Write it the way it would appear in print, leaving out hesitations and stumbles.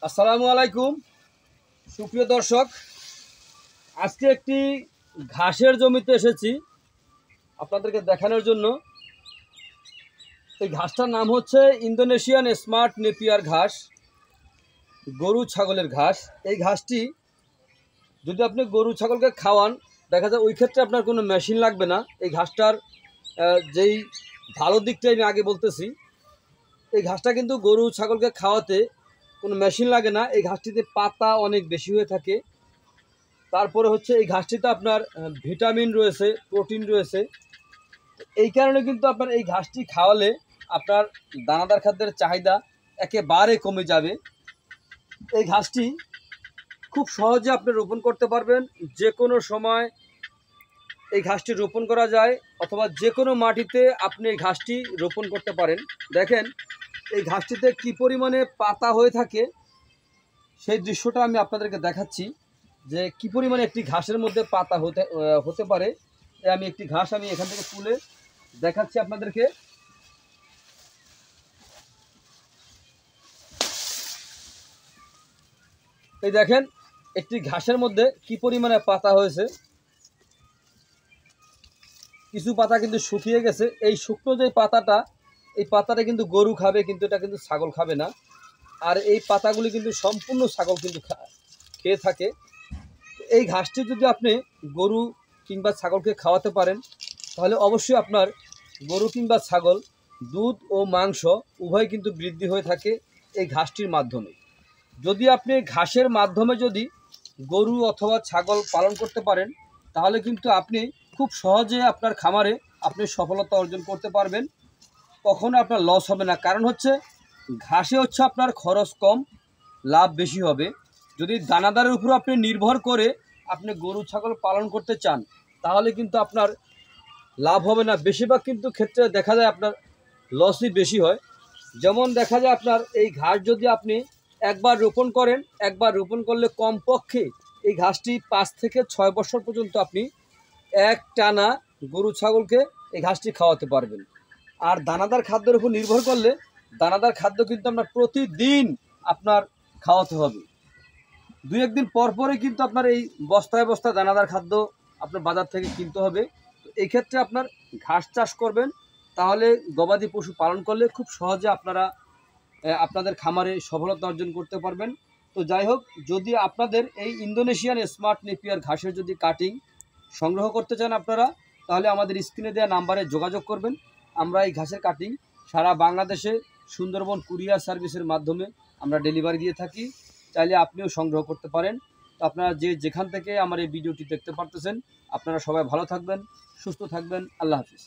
আসসালামু আলাইকুম সুপ্রিয় দর্শক, আজকে একটি ঘাসের জমিতে এসেছি আপনাদেরকে দেখানোর জন্য। এই ঘাসটার নাম হচ্ছে ইন্দোনেশিয়ান স্মার্ট নেপিয়ার ঘাস, গরু ছাগলের ঘাস। এই ঘাসটি যদি আপনি গরু ছাগলকে খাওয়ান, দেখা যায় ওই ক্ষেত্রে আপনার কোনো মেশিন লাগবে না। এই ঘাসটার যেই ভালো দিকটা আমি আগে বলতেছি, এই ঘাসটা কিন্তু গরু ছাগলকে খাওয়াতে কোনো মেশিন লাগে না। এই ঘাসটিতে পাতা অনেক বেশি হয়ে থাকে। তারপরে হচ্ছে এই ঘাসটিতে আপনার ভিটামিন রয়েছে, প্রোটিন রয়েছে। এই কারণে কিন্তু আপনার এই ঘাসটি খাওয়ালে আপনার দানাদার খাদ্যের চাহিদা একেবারে কমে যাবে। এই ঘাসটি খুব সহজে আপনি রোপণ করতে পারবেন। যে কোনো সময় এই ঘাসটি রোপণ করা যায়, অথবা যে কোনো মাটিতে আপনি এই ঘাসটি রোপণ করতে পারেন। দেখেন এই ঘাসটিতে কি পরিমাণে পাতা হয়ে থাকে, সেই দৃশ্যটা আমি আপনাদেরকে দেখাচ্ছি যে কি পরিমাণে একটি ঘাসের মধ্যে পাতা হতে পারে। আমি একটি ঘাস এখান থেকে তুলে দেখাচ্ছি আপনাদেরকে। এই দেখেন একটি ঘাসের মধ্যে কি পরিমাণে পাতা হয়েছে। কিছু পাতা কিন্তু শুকিয়ে গেছে। এই শুকনো যে পাতাটা, এই পাতাটা কিন্তু গরু খাবে, কিন্তু এটা কিন্তু ছাগল খাবে না। আর এই পাতাগুলি কিন্তু সম্পূর্ণ ছাগল কিন্তু খেয়ে থাকে। এই ঘাসটি যদি আপনি গরু কিংবা ছাগলকে খাওয়াতে পারেন, তাহলে অবশ্যই আপনার গরু কিংবা ছাগল দুধ ও মাংস উভয় কিন্তু বৃদ্ধি হয়ে থাকে এই ঘাসটির মাধ্যমে। যদি আপনি ঘাসের মাধ্যমে যদি গরু অথবা ছাগল পালন করতে পারেন, তাহলে কিন্তু আপনি খুব সহজে আপনার খামারে আপনি সফলতা অর্জন করতে পারবেন। কখনো আপনার লস হবে না। কারণ হচ্ছে ঘাসে হচ্ছে আপনার খরচ কম, লাভ বেশি হবে। যদি দানাদারের উপর আপনি নির্ভর করে আপনি গরু ছাগল পালন করতে চান, তাহলে কিন্তু আপনার লাভ হবে না। বেশিরভাগ কিন্তু ক্ষেত্রে দেখা যায় আপনার লসই বেশি হয়। যেমন দেখা যায় আপনার এই ঘাস যদি আপনি একবার রোপণ করেন, একবার রোপণ করলে কমপক্ষে এই ঘাসটি 5 থেকে 6 বছর পর্যন্ত আপনি এক টানা গরু ছাগলকে এই ঘাসটি খাওয়াতে পারবেন। আর দানাদার খাদ্যের উপর নির্ভর করলে দানাদার খাদ্য কিন্তু আপনার প্রতিদিন আপনার খাওয়াতে হবে। 2-1 দিন পর পরই কিন্তু আপনার এই বস্তায় বস্তায় দানাদার খাদ্য আপনার বাজার থেকে কিনতে হবে। তো এই ক্ষেত্রে আপনার ঘাস চাষ করবেন, তাহলে গবাদি পশু পালন করলে খুব সহজে আপনারা আপনাদের খামারে সফলতা অর্জন করতে পারবেন। তো যাই হোক, যদি আপনাদের এই ইন্দোনেশিয়ান স্মার্ট নেপিয়ার ঘাসের যদি কাটিং সংগ্রহ করতে চান আপনারা, তাহলে আমাদের স্ক্রিনে দেওয়া নাম্বারে যোগাযোগ করবেন। আমরা এই ঘাসের কাটিং সারা বাংলাদেশে সুন্দরবন কুরিয়ার সার্ভিসের মাধ্যমে আমরা ডেলিভারি দিয়ে থাকি। চাইলে আপনিও সংগ্রহ করতে পারেন। তো আপনারা যেখান থেকে আমার এই ভিডিওটি দেখতে পারতেছেন, আপনারা সবাই ভালো থাকবেন, সুস্থ থাকবেন। আল্লাহ হাফিজ।